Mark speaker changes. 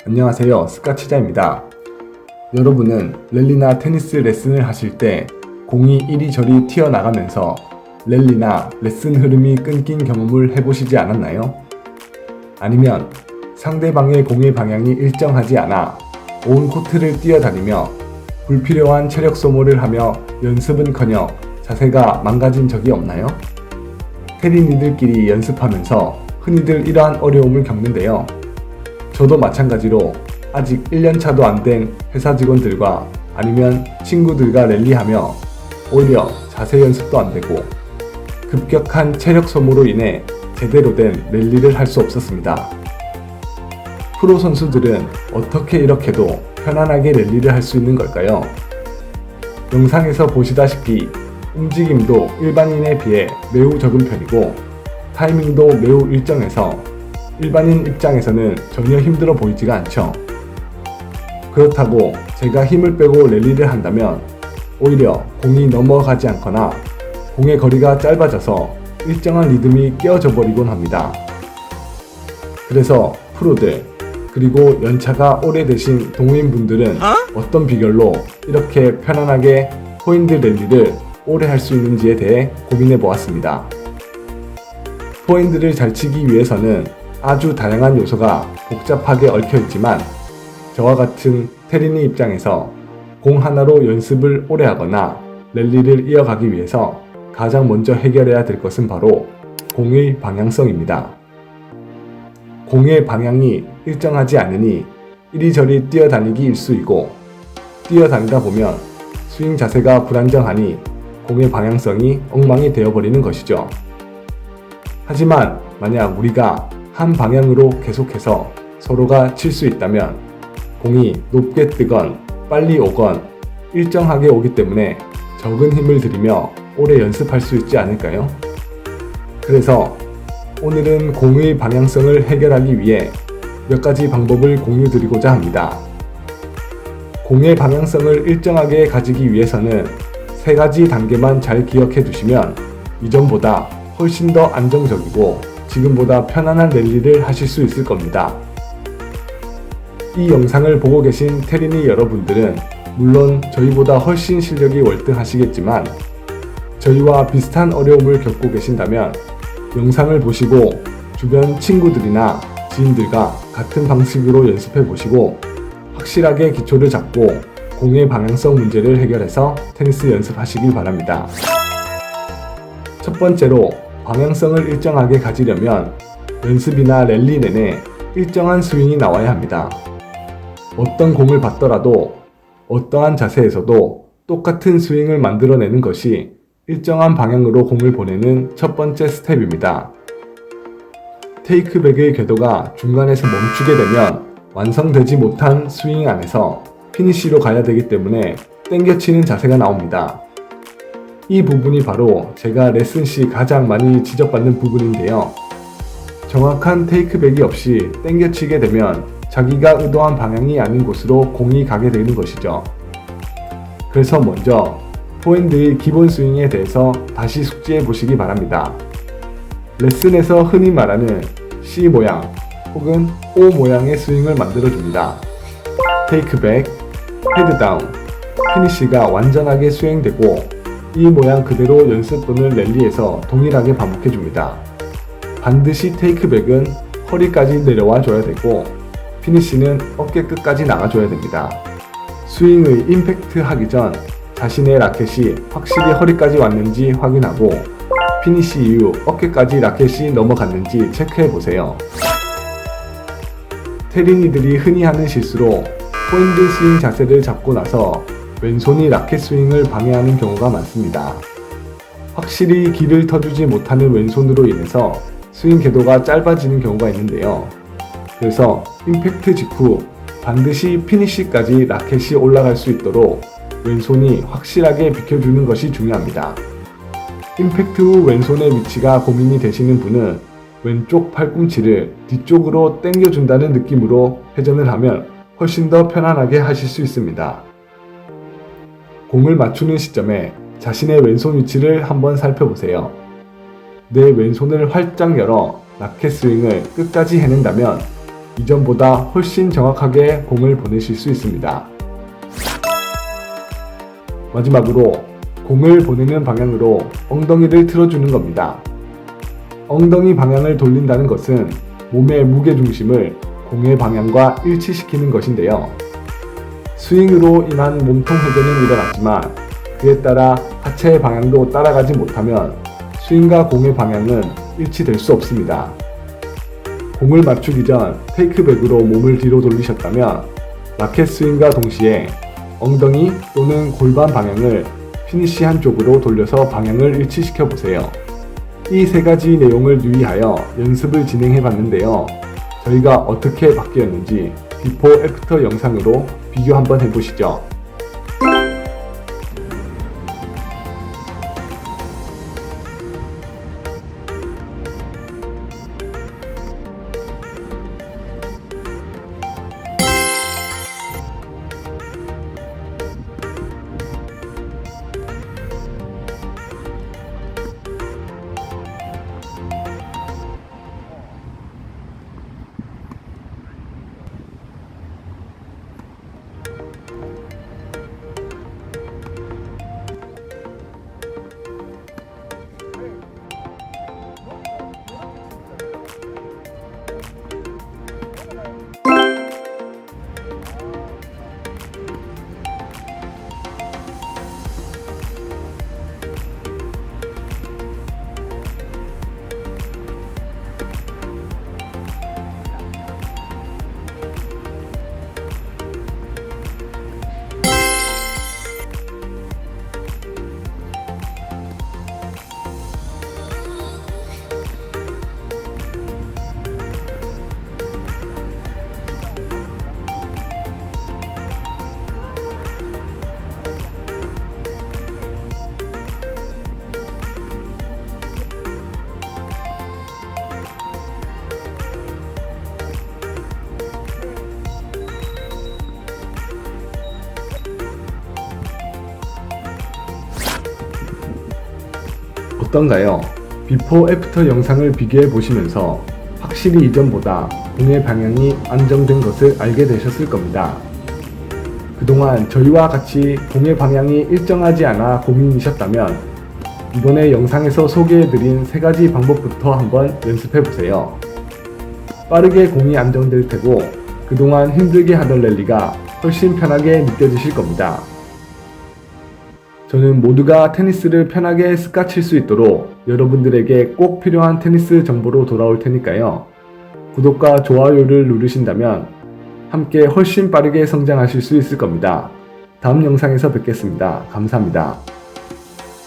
Speaker 1: 안녕하세요, 스카치자입니다. 여러분은 랠리나 테니스 레슨을 하실 때 공이 이리저리 튀어나가면서 랠리나 레슨 흐름이 끊긴 경험을 해보시지 않았나요? 아니면 상대방의 공의 방향이 일정하지 않아 온 코트를 뛰어다니며 불필요한 체력 소모를 하며 연습은커녕 자세가 망가진 적이 없나요? 테린이들끼리 연습하면서 흔히들 이러한 어려움을 겪는데요. 저도 마찬가지로 아직 1년차도 안 된 회사 직원들과 아니면 친구들과 랠리하며 오히려 자세 연습도 안 되고 급격한 체력 소모로 인해 제대로 된 랠리를 할 수 없었습니다. 프로 선수들은 어떻게 이렇게도 편안하게 랠리를 할 수 있는 걸까요? 영상에서 보시다시피 움직임도 일반인에 비해 매우 적은 편이고 타이밍도 매우 일정해서 일반인 입장에서는 전혀 힘들어 보이지가 않죠. 그렇다고 제가 힘을 빼고 랠리를 한다면 오히려 공이 넘어가지 않거나 공의 거리가 짧아져서 일정한 리듬이 깨어져 버리곤 합니다. 그래서 프로들 그리고 연차가 오래되신 동호인분들은 어떤 비결로 이렇게 편안하게 포핸드 랠리를 오래 할 수 있는지에 대해 고민해 보았습니다. 포핸드를 잘 치기 위해서는 아주 다양한 요소가 복잡하게 얽혀 있지만 저와 같은 테린이 입장에서 공 하나로 연습을 오래 하거나 랠리를 이어가기 위해서 가장 먼저 해결해야 될 것은 바로 공의 방향성입니다. 공의 방향이 일정하지 않으니 이리저리 뛰어다니기 일쑤이고 뛰어다니다 보면 스윙 자세가 불안정하니 공의 방향성이 엉망이 되어버리는 것이죠. 하지만 만약 우리가 한 방향으로 계속해서 서로가 칠 수 있다면 공이 높게 뜨건 빨리 오건 일정하게 오기 때문에 적은 힘을 들이며 오래 연습할 수 있지 않을까요? 그래서 오늘은 공의 방향성을 해결하기 위해 몇 가지 방법을 공유드리고자 합니다. 공의 방향성을 일정하게 가지기 위해서는 세 가지 단계만 잘 기억해 두시면 이전보다 훨씬 더 안정적이고 지금보다 편안한 랠리를 하실 수 있을 겁니다. 이 영상을 보고 계신 테린이 여러분들은 물론 저희보다 훨씬 실력이 월등하시겠지만 저희와 비슷한 어려움을 겪고 계신다면 영상을 보시고 주변 친구들이나 지인들과 같은 방식으로 연습해 보시고 확실하게 기초를 잡고 공의 방향성 문제를 해결해서 테니스 연습하시길 바랍니다. 첫 번째로 방향성을 일정하게 가지려면 연습이나 랠리 내내 일정한 스윙이 나와야 합니다. 어떤 공을 받더라도 어떠한 자세에서도 똑같은 스윙을 만들어내는 것이 일정한 방향으로 공을 보내는 첫 번째 스텝입니다. 테이크백의 궤도가 중간에서 멈추게 되면 완성되지 못한 스윙 안에서 피니쉬로 가야 되기 때문에 땡겨치는 자세가 나옵니다. 이 부분이 바로 제가 레슨 시 가장 많이 지적받는 부분인데요. 정확한 테이크백이 없이 땡겨치게 되면 자기가 의도한 방향이 아닌 곳으로 공이 가게 되는 것이죠. 그래서 먼저 포핸드의 기본 스윙에 대해서 다시 숙지해 보시기 바랍니다. 레슨에서 흔히 말하는 C 모양 혹은 O 모양의 스윙을 만들어줍니다. 테이크백, 헤드다운, 피니쉬가 완전하게 수행되고 이 모양 그대로 연습 또는 랠리에서 동일하게 반복해줍니다. 반드시 테이크백은 허리까지 내려와 줘야 되고 피니쉬는 어깨 끝까지 나가줘야 됩니다. 스윙의 임팩트 하기 전 자신의 라켓이 확실히 허리까지 왔는지 확인하고 피니쉬 이후 어깨까지 라켓이 넘어갔는지 체크해보세요. 테린이들이 흔히 하는 실수로 포핸드 스윙 자세를 잡고 나서 왼손이 라켓 스윙을 방해하는 경우가 많습니다. 확실히 길을 터주지 못하는 왼손으로 인해서 스윙 궤도가 짧아지는 경우가 있는데요. 그래서 임팩트 직후 반드시 피니쉬까지 라켓이 올라갈 수 있도록 왼손이 확실하게 비켜주는 것이 중요합니다. 임팩트 후 왼손의 위치가 고민이 되시는 분은 왼쪽 팔꿈치를 뒤쪽으로 당겨준다는 느낌으로 회전을 하면 훨씬 더 편안하게 하실 수 있습니다. 공을 맞추는 시점에 자신의 왼손 위치를 한번 살펴보세요. 내 왼손을 활짝 열어 라켓 스윙을 끝까지 해낸다면 이전보다 훨씬 정확하게 공을 보내실 수 있습니다. 마지막으로 공을 보내는 방향으로 엉덩이를 틀어주는 겁니다. 엉덩이 방향을 돌린다는 것은 몸의 무게중심을 공의 방향과 일치시키는 것인데요. 스윙으로 인한 몸통 회전은 일어났지만 그에 따라 하체의 방향도 따라가지 못하면 스윙과 공의 방향은 일치될 수 없습니다. 공을 맞추기 전 테이크백으로 몸을 뒤로 돌리셨다면 라켓 스윙과 동시에 엉덩이 또는 골반 방향을 피니시한 쪽으로 돌려서 방향을 일치시켜 보세요. 이 세 가지 내용을 유의하여 연습을 진행해 봤는데요. 저희가 어떻게 바뀌었는지 비포 애프터 영상으로 비교 한번 해보시죠. 어떤가요? 비포 애프터 영상을 비교해 보시면서 확실히 이전보다 공의 방향이 안정된 것을 알게 되셨을 겁니다. 그동안 저희와 같이 공의 방향이 일정하지 않아 고민이셨다면 이번에 영상에서 소개해드린 세 가지 방법부터 한번 연습해 보세요. 빠르게 공이 안정될 테고 그동안 힘들게 하던 랠리가 훨씬 편하게 느껴지실 겁니다. 저는 모두가 테니스를 편하게 스카칠 수 있도록 여러분들에게 꼭 필요한 테니스 정보로 돌아올 테니까요. 구독과 좋아요를 누르신다면 함께 훨씬 빠르게 성장하실 수 있을 겁니다. 다음 영상에서 뵙겠습니다. 감사합니다.